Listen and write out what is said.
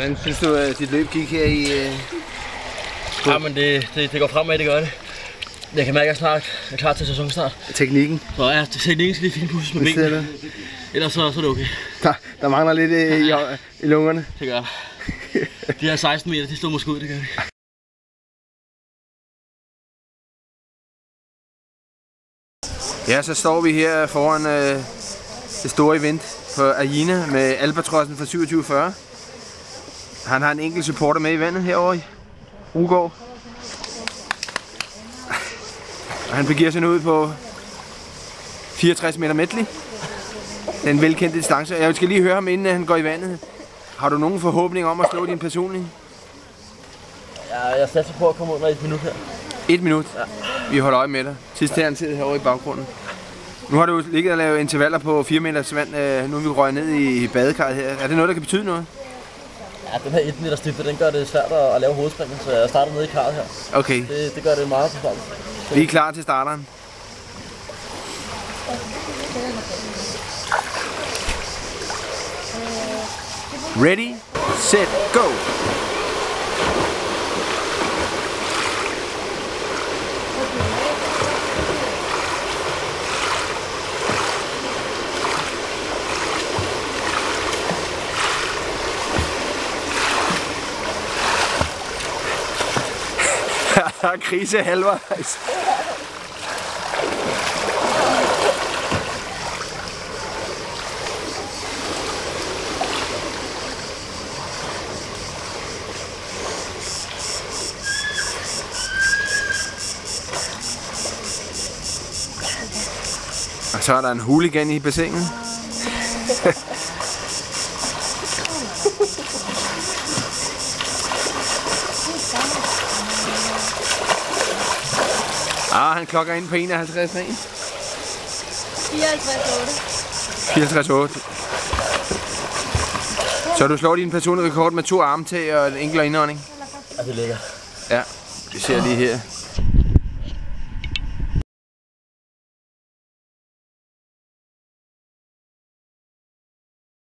Hvordan synes du, at dit løb gik her i... Ja, men det går fremad, det gør det. Jeg kan mærke, at jeg snart er klar til sæsonstart. Teknikken? Så ja, teknikken skal lige finpudses med benene. Ellers så er det okay. Der mangler lidt i lungerne. Det gør det. De her 16 meter, de slår måske ud, det gør de. Ja, så står vi her foran det store event på Aina med Albatrossen fra 2740. Han har en enkelt supporter med i vandet herovre i Rugård. Og han begiver sig nu ud på 64 meter medley. Den velkendte distance. Jeg skal lige høre ham, inden han går i vandet. Har du nogen forhåbning om at slå din personlige? Ja, jeg satser på at komme under 1 minut her. 1 minut? Ja. Vi holder øje med dig. Tidstageren sidder herovre i baggrunden. Nu har du ligget og lavet intervaller på 4 meters vand. Nu er vi røget ned i badekarret her. Er det noget, der kan betyde noget? Ja, den her 1 meter stifte, den gør det svært at lave hovedspringen, så jeg starter nede i karret her. Okay. Det gør det meget til starten. Vi er klar til starteren. Ready, set, go! Krise halvvejs. Og så er der en hooligan i bassinet. Han klokker ind på 51,1. 54,8. Så du slår din personlige rekord med 2 armtag og en enkelt indånding? Ja, det ligger. Ja, vi ser lige her.